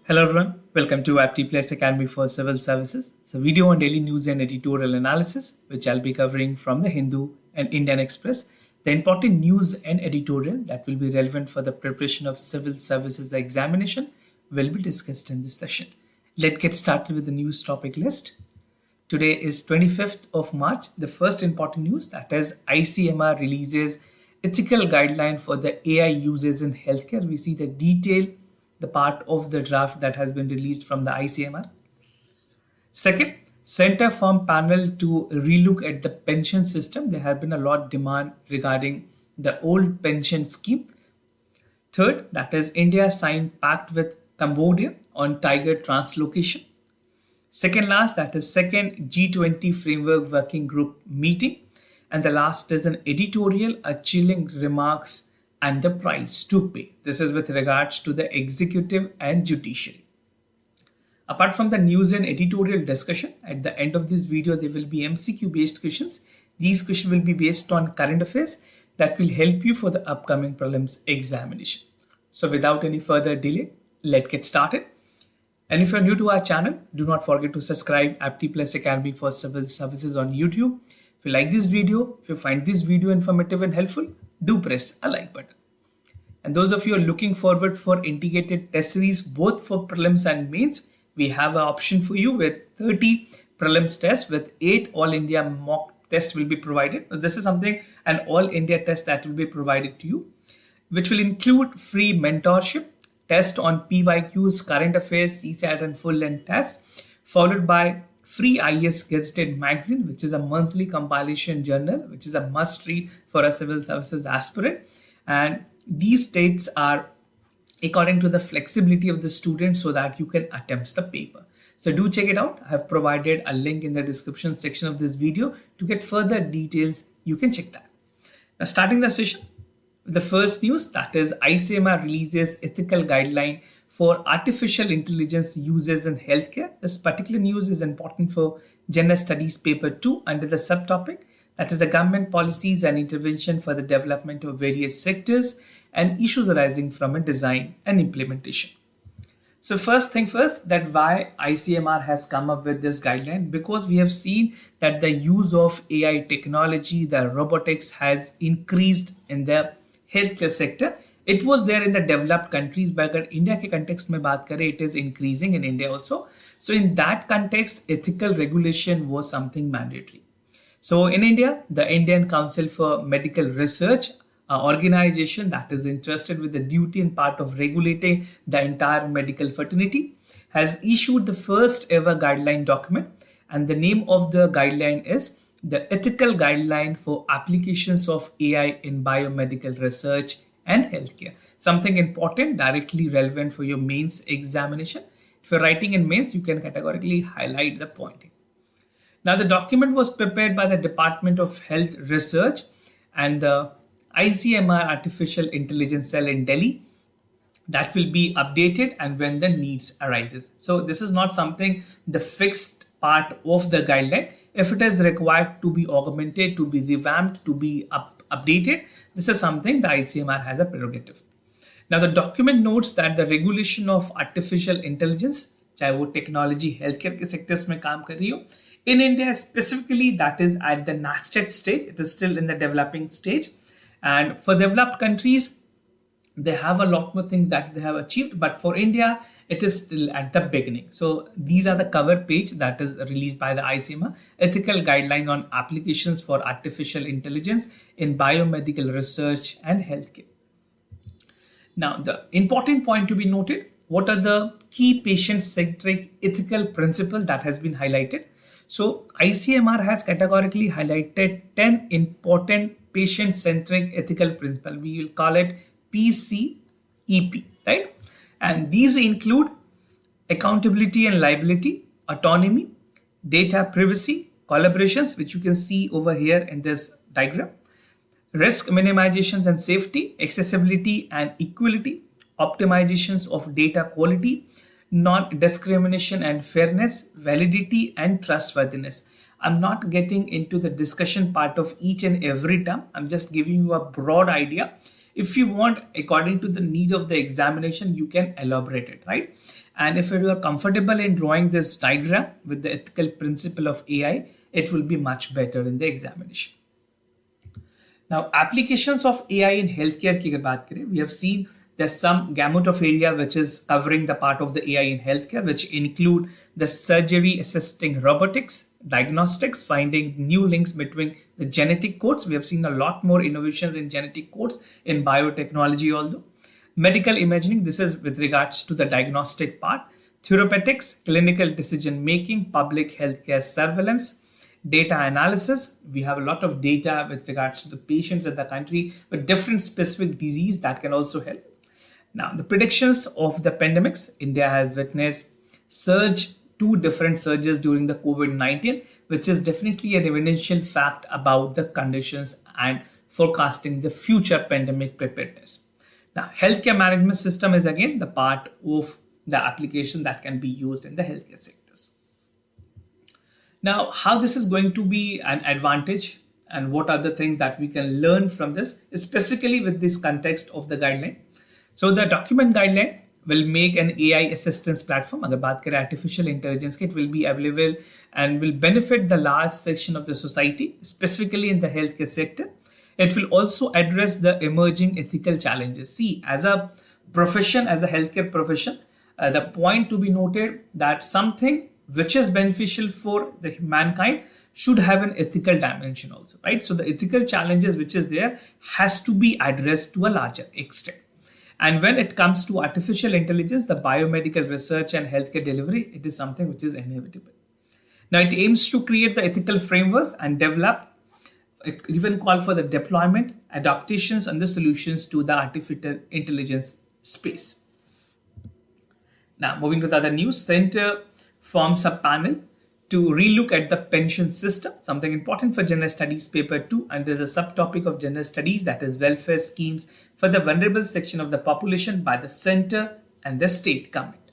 Hello everyone, welcome to Apti Plus Academy for Civil Services. It's a video on daily news and editorial analysis, which I'll be covering from the Hindu and Indian Express. The important news and editorial that will be relevant for the preparation of civil services examination will be discussed in this session. Let's get started with the news topic list. Today is 25th of March. The first important news, that is ICMR releases ethical guideline for the AI uses in healthcare. We see the part of the draft that has been released from the ICMR. Second, Center formed panel to relook at the pension system. There have been a lot of demand regarding the old pension scheme. Third, that is India signed pact with Cambodia on tiger translocation. Second last, that is second G20 framework working group meeting. And the last is an editorial, a chilling remarks and the price to pay. This is with regards to the executive and judiciary. Apart from the news and editorial discussion, at the end of this video, there will be MCQ based questions. These questions will be based on current affairs that will help you for the upcoming prelims examination. So without any further delay, let's get started. And if you're new to our channel, do not forget to subscribe Apti Plus Academy for Civil Services on YouTube. If you like this video, if you find this video informative and helpful, do press a like button. And those of you who are looking forward for integrated test series both for prelims and mains, we have an option for you with 30 prelims tests with 8 all India mock tests will be provided. This is something, an all India test that will be provided to you, which will include free mentorship, test on PYQs, current affairs, CSAT and full length test, followed by free IS Gazetted magazine, which is a monthly compilation journal, which is a must read for a civil services aspirant. And these dates are according to the flexibility of the student so that you can attempt the paper. So do check it out. I have provided a link in the description section of this video to get further details. You can check that. Now starting the session, the first news, that is ICMR releases ethical guideline for artificial intelligence uses in healthcare. This particular news is important for General Studies Paper 2 under the subtopic, that is the government policies and intervention for the development of various sectors and issues arising from a design and implementation. So first thing first, that why ICMR has come up with this guideline, because we have seen that the use of AI technology, the robotics has increased in the healthcare sector. It was there in the developed countries, but in India के context में बात करें, it is increasing in India also. So in that context, ethical regulation was something mandatory. So in India, the Indian Council for Medical Research, an organization that is interested with the duty and part of regulating the entire medical fraternity, has issued the first ever guideline document. And the name of the guideline is the Ethical Guideline for Applications of AI in Biomedical Research and Healthcare. Something important, directly relevant for your mains examination. If you're writing in mains, you can categorically highlight the point. Now, the document was prepared by the Department of Health Research and the ICMR Artificial Intelligence Cell in Delhi. That will be updated and when the needs arises. So this is not something the fixed part of the guideline. If it is required to be augmented, to be revamped, to be updated, this is something the ICMR has a prerogative. Now the document notes that the regulation of artificial intelligence, चाहे वो technology healthcare के sectors में काम कर रही हो, in India specifically, that is at the nascent stage, it is still in the developing stage. And for developed countries, they have a lot more things that they have achieved, but for India, it is still at the beginning. So these are the cover page that is released by the ICMR, Ethical Guideline on Applications for Artificial Intelligence in Biomedical Research and Healthcare. Now, the important point to be noted, what are the key patient-centric ethical principles that has been highlighted? So ICMR has categorically highlighted 10 important patient-centric ethical principles. We will call it PCEP, right? And these include accountability and liability, autonomy, data privacy, collaborations, which you can see over here in this diagram, risk minimizations and safety, accessibility and equality, optimizations of data quality, non-discrimination and fairness, validity and trustworthiness. I'm not getting into the discussion part of each and every term. I'm just giving you a broad idea. If you want, according to the need of the examination, you can elaborate it, right? And if you are comfortable in drawing this diagram with the ethical principle of AI, it will be much better in the examination. Now, applications of AI in healthcare की अगर बात करें, we have seen there's some gamut of area which is covering the part of the AI in healthcare, which include the surgery assisting robotics, diagnostics, finding new links between the genetic codes. We have seen a lot more innovations in genetic codes in biotechnology, although medical imaging, this is with regards to the diagnostic part, therapeutics, clinical decision making, public healthcare surveillance, data analysis. We have a lot of data with regards to the patients in the country with different specific disease that can also help. Now, the predictions of the pandemics, India has witnessed two different surges during the COVID-19, which is definitely an evidential fact about the conditions and forecasting the future pandemic preparedness. Now, healthcare management system is again the part of the application that can be used in the healthcare sectors. Now, how this is going to be an advantage and what are the things that we can learn from this, specifically with this context of the guideline. So the document guideline will make an AI assistance platform. अगर बात करें artificial intelligence, it will be available and will benefit the large section of the society, specifically in the healthcare sector. It will also address the emerging ethical challenges. See, as a profession, as a healthcare profession, the point to be noted that something which is beneficial for the mankind should have an ethical dimension also, right? So the ethical challenges which is there has to be addressed to a larger extent. And when it comes to artificial intelligence, the biomedical research and healthcare delivery, it is something which is inevitable. Now, it aims to create the ethical frameworks and develop, it even call for the deployment, adaptations, and the solutions to the artificial intelligence space. Now, moving to the other news, Center forms a panel to relook at the pension system, something important for General Studies Paper 2 under the subtopic of General Studies, that is welfare schemes for the vulnerable section of the population by the center and the state government.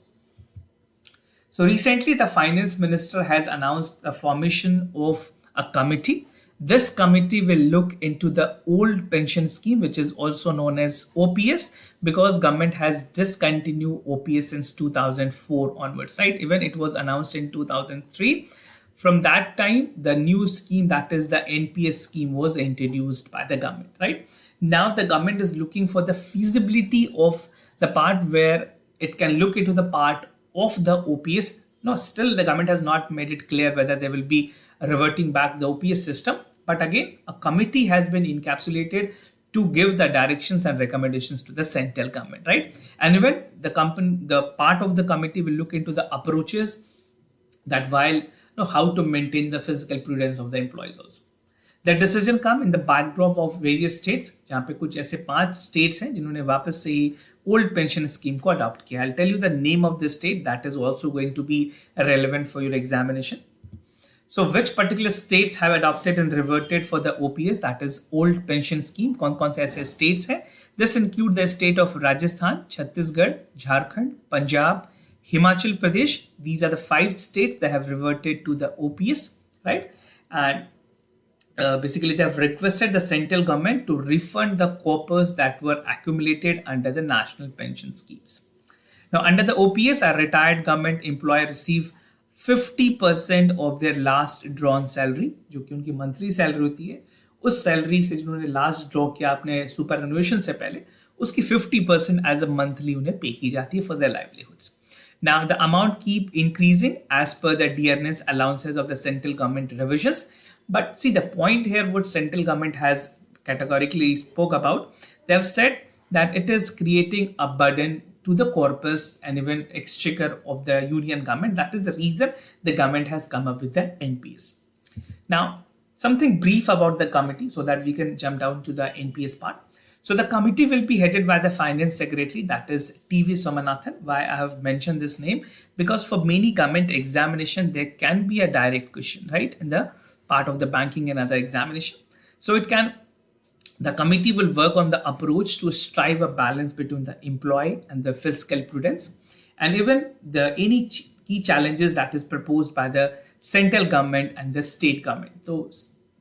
So recently, the Finance Minister has announced the formation of a committee. This committee will look into the old pension scheme, which is also known as OPS, because government has discontinued OPS since 2004 onwards, right? Even it was announced in 2003. From that time, the new scheme, that is the NPS scheme, was introduced by the government, right? Now the government is looking for the feasibility of the part where it can look into the part of the OPS. No, still the government has not made it clear whether they will be reverting back the OPS system. But again, a committee has been encapsulated to give the directions and recommendations to the central government, right? And even the part of the committee will look into the approaches that while how to maintain the physical prudence of the employees also. The decision come in the backdrop of various states, जहाँ पे कुछ ऐसे 5 states हैं जिन्होंने वापस से old pension scheme को adopt किया. I'll tell you the name of the state that is also going to be relevant for your examination. So which particular states have adopted and reverted for the OPS, that is old pension scheme? कौन से ऐसे states हैं? This include the state of Rajasthan, Chhattisgarh, Jharkhand, Punjab, Himachal Pradesh. These are the 5 states that have reverted to the OPS, right? And basically, they have requested the central government to refund the corpus that were accumulated under the national pension schemes. Now, under the OPS, a retired government employee receive 50% of their last drawn salary, जो कि उनकी monthly salary होती है, उस salary से जिन्होंने last draw किया अपने सुपरएनुएशन से पहले, उसकी 50% एज अ मंथली उन्हें पे की जाती है for their livelihoods. Now, the amount keep increasing as per the dearness allowances of the central government revisions. But see, the point here, what central government has categorically spoke about, they have said that it is creating a burden to the corpus and even exchequer of the union government. That is the reason the government has come up with the NPS. Now, something brief about the committee so that we can jump down to the NPS part. So the committee will be headed by the finance secretary, that is TV Somanathan. Why I have mentioned this name? Because for many government examination, there can be a direct question, right? In the part of the banking and other examination. So the committee will work on the approach to strive a balance between the employee and the fiscal prudence, and even any key challenges that is proposed by the central government and the state government. So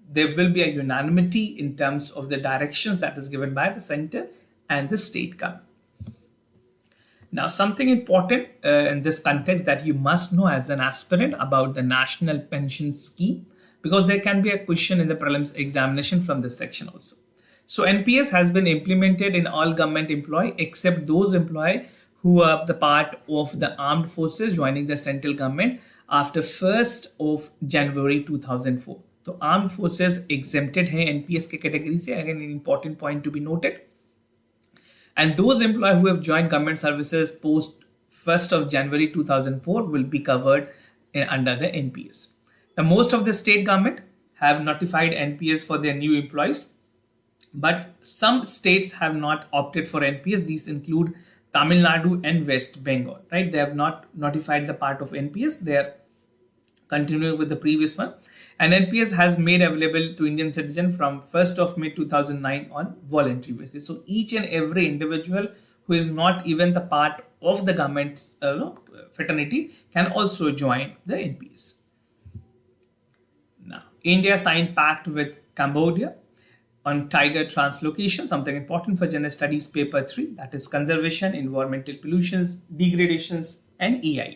there will be a unanimity in terms of the directions that is given by the center and the state government. Now, something important in this context that you must know as an aspirant about the national pension scheme, because there can be a question in the prelims examination from this section also. So NPS has been implemented in all government employee except those employee who are the part of the armed forces joining the central government after 1st of January 2004. So armed forces exempted हैं NPS के category से, again an important point to be noted. And those employees who have joined government services post 1st of January 2004 will be covered under the NPS. Now, most of the state government have notified NPS for their new employees, but some states have not opted for NPS. These include Tamil Nadu and West Bengal, right? They have not notified the part of NPS. They are continuing with the previous one. And NPS has made available to Indian citizens from 1st of May 2009 on voluntary basis. So each and every individual who is not even the part of the government's fraternity can also join the NPS. Now, India signed pact with Cambodia on tiger translocation, something important for General Studies paper 3, that is conservation, environmental pollutions, degradations, and EIA.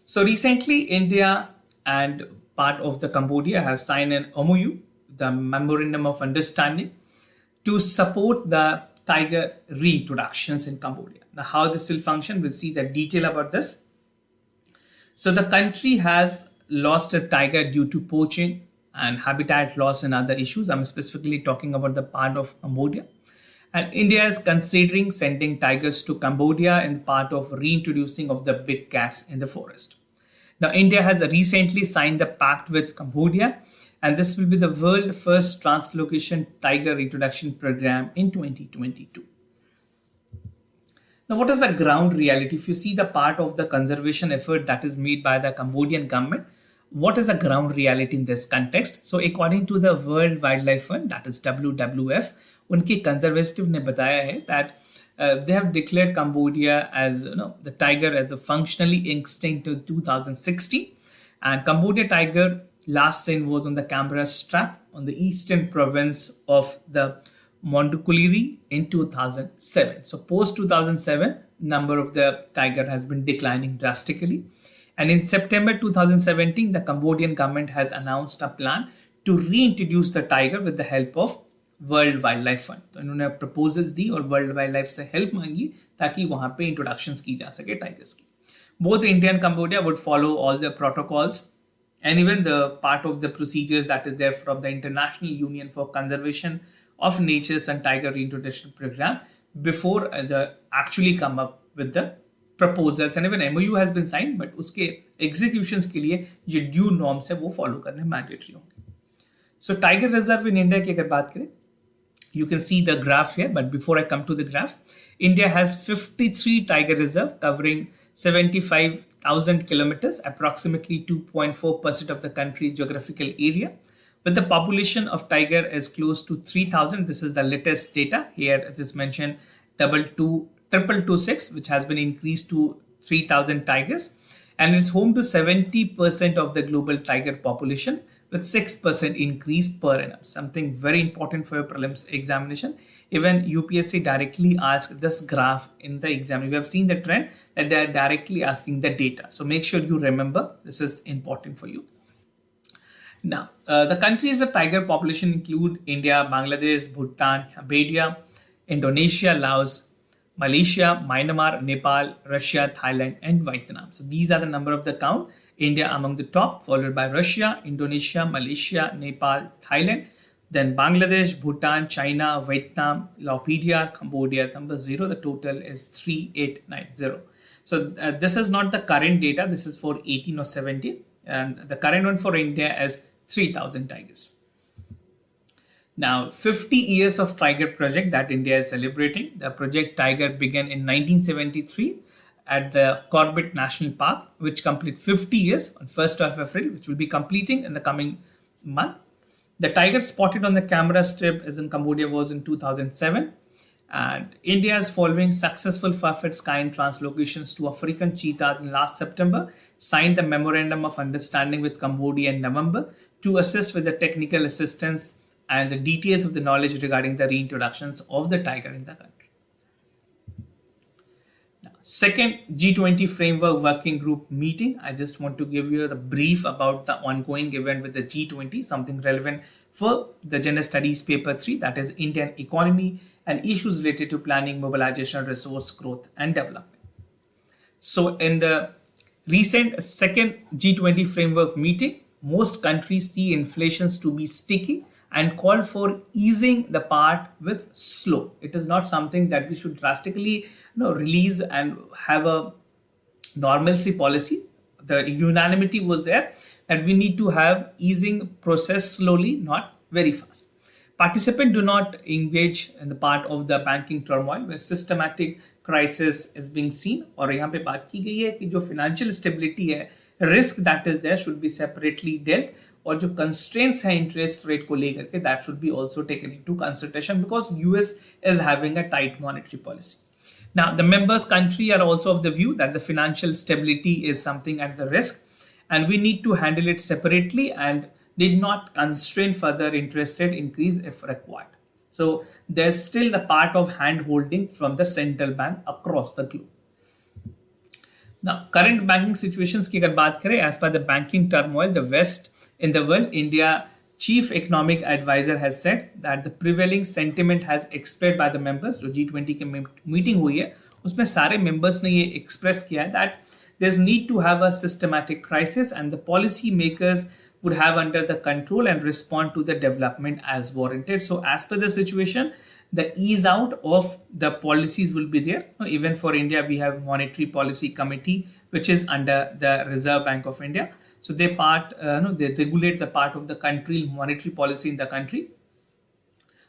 So recently, India and part of the Cambodia have signed an MOU, the Memorandum of Understanding, to support the tiger reintroductions in Cambodia. Now, how this will function, we'll see the detail about this. So the country has lost a tiger due to poaching and habitat loss and other issues. I'm specifically talking about the part of Cambodia. And India is considering sending tigers to Cambodia in part of reintroducing of the big cats in the forest. Now, India has recently signed the pact with Cambodia, and this will be the world's first translocation tiger reintroduction program in 2022. Now, what is the ground reality? If you see the part of the conservation effort that is made by the Cambodian government, what is the ground reality in this context? So, according to the World Wildlife Fund, that is WWF, उनके conservative ने बताया है that they have declared Cambodia as the tiger as a functionally extinct in 2016, and Cambodia tiger last seen was on the Canberra Strap on the eastern province of the Mondukuliri in 2007. So post 2007, number of the tiger has been declining drastically. And in September 2017, the Cambodian government has announced a plan to reintroduce the tiger with the help of world wild life fund. तो इन्होंने proposals दी और world wild life से help मांगी ताकि वहां पे introductions की जा सके टाइगर्स की. Both India and Cambodia would follow all the protocols and even the part of the procedures that is there from the International Union for Conservation of Nature's and Tiger Reintroduction Program before the actually come up with the proposals. And even MOU has been signed, but उसके executions के लिए जो due norms है वो follow करने mandatory होंगे. So tiger reserve in India की अगर बात करें, you can see the graph here, but before I come to the graph, India has 53 tiger reserve covering 75,000 kilometers, approximately 2.4% of the country's geographical area. With the population of tiger is close to 3,000. This is the latest data. Here it is mentioned 2226, which has been increased to 3,000 tigers. And it's home to 70% of the global tiger population, with 6% increase per annum. Something very important for your prelims examination. Even UPSC directly asked this graph in the exam. You have seen the trend that they are directly asking the data. So make sure you remember, this is important for you. Now, the countries with tiger population include India, Bangladesh, Bhutan, Cambodia, Indonesia, Laos, Malaysia, Myanmar, Nepal, Russia, Thailand, and Vietnam. So these are the number of the count. India among the top, followed by Russia, Indonesia, Malaysia, Nepal, Thailand, then Bangladesh, Bhutan, China, Vietnam, Laos, Cambodia, number 0. The total is 3890. So this is not the current data. This is for 18 or 17. And the current one for India is 3,000 tigers. Now, 50 years of Tiger project that India is celebrating. The project Tiger began in 1973 at the Corbett National Park, which complete 50 years on 1st of April, which will be completing in the coming month. The tiger spotted on the camera strip as in Cambodia was in 2007. And India is following successful first-of-its-kind translocations to African cheetahs in last September, signed the Memorandum of Understanding with Cambodia in November to assist with the technical assistance and the details of the knowledge regarding the reintroductions of the tiger in the country. Second G20 Framework Working Group meeting. I just want to give you the brief about the ongoing event with the G20, something relevant for the General Studies Paper 3, that is Indian Economy and Issues Related to Planning, Mobilization, Resource Growth and Development. So in the recent second G20 Framework meeting, most countries see inflations to be sticky and call for easing the part with slow. It is not something that we should drastically release and have a normalcy policy. The unanimity was there that we need to have easing process slowly, not very fast. Participants do not engage in the part of the banking turmoil where systematic crisis is being seen. और यहाँ पे बात की गई है कि जो financial stability है, risk that is there should be separately dealt, और जो constraints हैं interest rate को लेकर के that should be also taken into consideration because US is having a tight monetary policy. Now, the members country are also of the view that the financial stability is something at the risk and we need to handle it separately and did not constrain further interest rate increase if required. So there's still the part of hand holding from the central bank across the globe. Now, current banking situations की अगर बात करें, as per the banking turmoil, the West in the world, India Chief Economic Advisor has said that the prevailing sentiment has expressed by the members. जो G20 के meeting हुई है उसमें सारे members ने ये express किया है that there's need to have a systematic crisis and the policy makers would have under the control and respond to the development as warranted. So as per the situation, the ease out of the policies will be there. Even for India, we have Monetary Policy Committee, which is under the Reserve Bank of India. So they regulate the part of the country monetary policy in the country.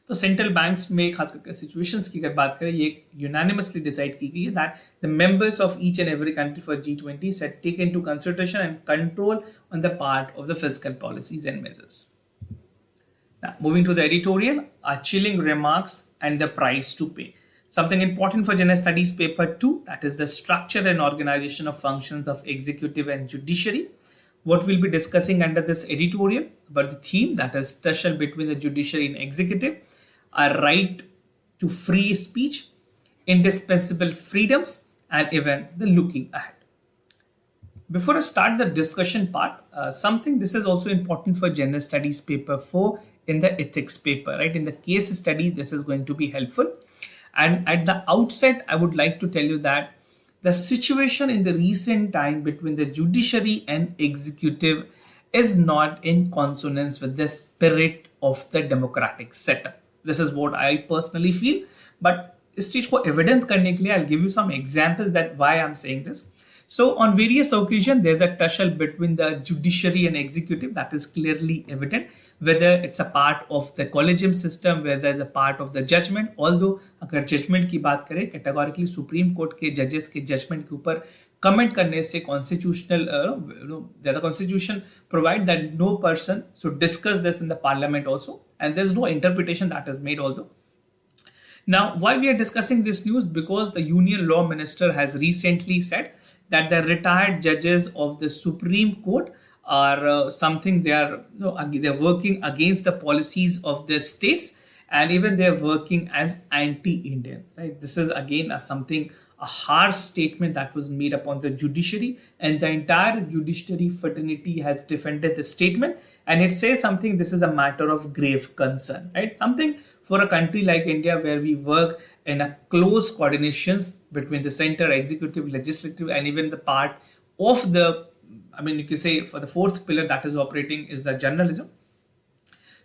तो central banks में खास करके situations की अगर बात करें, ये unanimously decide की गई है that the members of each and every country for G20 set take into consideration and control on the part of the physical policies and measures. Now, moving to the editorial, are chilling remarks and the price to pay. Something important for General Studies Paper 2, that is the structure and organization of functions of executive and judiciary. What we'll be discussing under this editorial about the theme, that is tussle between the judiciary and executive, a right to free speech, indispensable freedoms, and even the looking ahead. Before I start the discussion part, this is also important for General Studies Paper 4 in the ethics paper, right? In the case studies, this is going to be helpful. And at the outset, I would like to tell you that the situation in the recent time between the judiciary and executive is not in consonance with the spirit of the democratic setup. This is what I personally feel. But इस चीज को evident करने के लिए I'll give you some examples that why I'm saying this. So on various occasions, there's a tussle between the judiciary and executive that is clearly evident, whether it's a part of the collegium system, whether it's a part of the judgment. Although अगर judgment की बात करें, categorically Supreme Court के judges के judgment के ऊपर comment करने से constitutional, the constitution provide that no person should discuss this in the parliament also, and there's no interpretation that is made although. Now, why we are discussing this news? Because the Union Law Minister has recently said that the retired judges of the Supreme Court are they're working against the policies of the states, and even they're working as anti-Indians. Right? This is again a harsh statement that was made upon the judiciary, and the entire judiciary fraternity has defended the statement, and it says something. This is a matter of grave concern, right? Something for a country like India where we work in a close coordinations between the center, executive, legislative, and even the part of the, you can say for the fourth pillar that is operating is the journalism.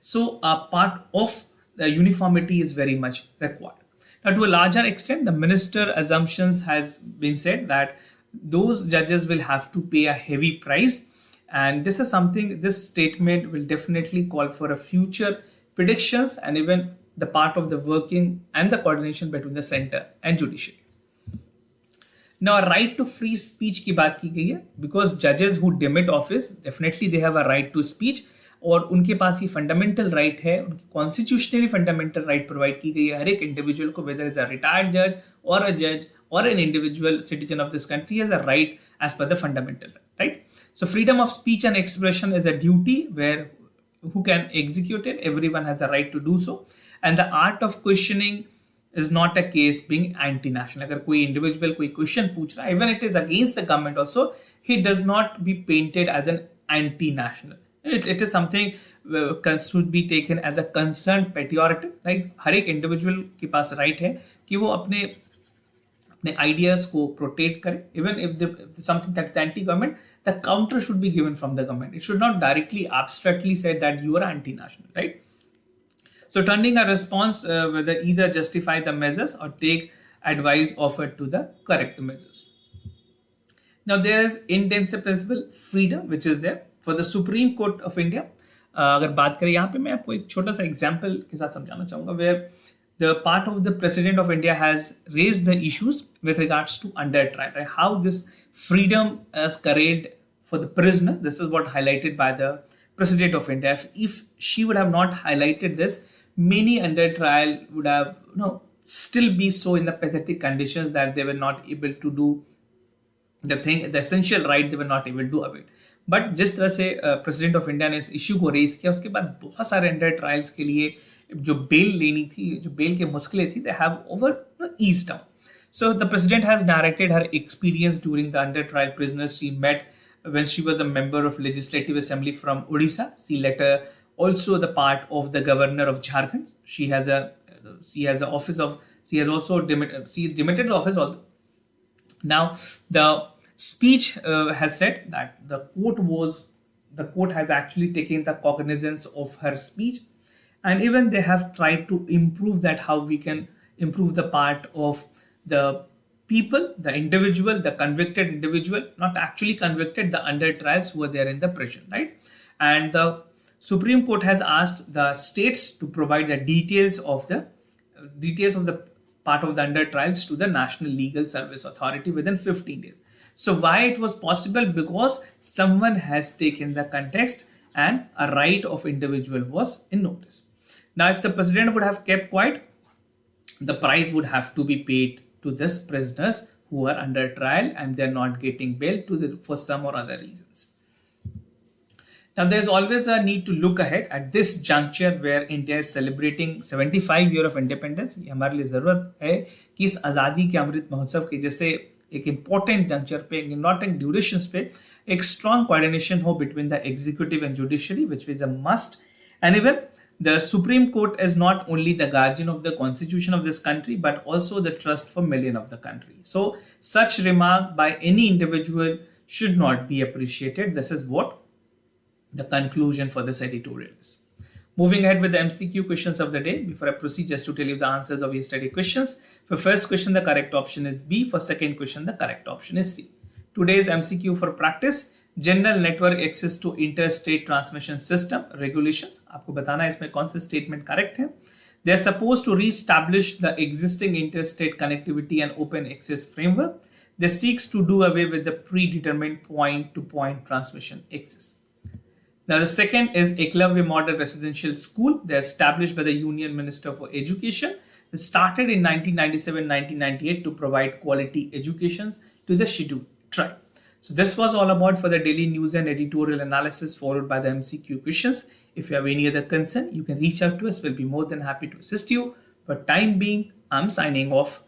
So a part of the uniformity is very much required. Now, to a larger extent, the minister assumptions has been said that those judges will have to pay a heavy price. And this is this statement will definitely call for a future predictions and even the part of the working and the coordination between the center and judiciary. Now, a right to free speech की बात की गई है, because judges who demit office, definitely they have a right to speech, और उनके पास ये fundamental right है, उनकी कॉन्स्टिट्यूशनली फंडामेंटल राइट प्रोवाइड की गई है हर एक इंडिविजुअल को, वेदर इज अ रिटायर्ड जज और अ जज or an individual citizen of this country has a right as per the fundamental right. So freedom of speech and expression is a duty where who can execute it. Everyone has the right to do so. And the art of questioning is not a case being anti-national. अगर कोई individual कोई question पूछ रहा है, even it is against the government also, he does not be painted as an anti-national. It is something should be taken as a concerned patriotic. Like हर एक individual के पास right है कि वो अपने ideas को protect करे. Even if something that is anti-government, the counter should be given from the government. It should not directly abstractly say that you are anti-national, right? So turning a response whether either justify the measures or take advice offered to the correct the measures. Now there is indispensable freedom which is there for the Supreme Court of India. अगर बात करें यहाँ पे मैं आपको एक छोटा सा एग्जाम्पल के साथ समझाना चाहूँगा where the part of the President of India has raised the issues with regards to under trial, right? How this freedom is curtailed for the prisoners. This is what highlighted by the President of India. If she would have not highlighted this, many under trial would have still be so in the pathetic conditions that they were not able to do the essential right they were not able to do of it. But जिस तरह से president of India ने इस issue को raise किया उसके बाद बहुत सारे अंडर ट्रायल्स के लिए जो बेल लेनी थी, जो बेल के मुश्किलें थी, they have over eased down. So the president has narrated her experience during the under trial prisoners she met when she was a member of Legislative Assembly from Odisha. She later also the part of the governor of Jharkhand. She has demitted the office although. Now the speech has said that the court has actually taken the cognizance of her speech, and even they have tried to improve that, how we can improve the part of the people, the individual, the convicted individual, not actually convicted, the under trials who are there in the prison, right? And the Supreme Court has asked the states to provide the details of the part of the under trials to the National Legal Service Authority within 15 days. So why it was possible? Because someone has taken the context and a right of individual was in notice. Now, if the president would have kept quiet, the price would have to be paid to these prisoners who are under trial and they're not getting bail for some or other reasons. Now, there's always a need to look ahead at this juncture where India is celebrating 75 years of independence. ये हमारे लिए ज़रूरत है कि इस आज़ादी के अमृत महोत्सव के जैसे एक important juncture पे, important durations पे एक strong coordination हो between the executive and judiciary, which is a must. And even the Supreme Court is not only the guardian of the constitution of this country, but also the trust for millions of the country. So such remark by any individual should not be appreciated. This is what the conclusion for this editorial is. Moving ahead with the MCQ questions of the day. Before I proceed, just to tell you the answers of yesterday questions. For first question, the correct option is B. For second question, the correct option is C. Today's MCQ for practice. General Network Access to Interstate Transmission System Regulations. आपको बताना है इसमें कौन सा statement correct है. They are supposed to re-establish the existing interstate connectivity and open access framework. They seeks to do away with the predetermined point-to-point transmission access. Now the second is Eklavya Model Residential School. They are established by the Union Minister for Education. They started in 1997-1998 to provide quality education to the scheduled tribe. So this was all about for the daily news and editorial analysis followed by the MCQ questions. If you have any other concern, you can reach out to us. We'll be more than happy to assist you. For time being, I'm signing off.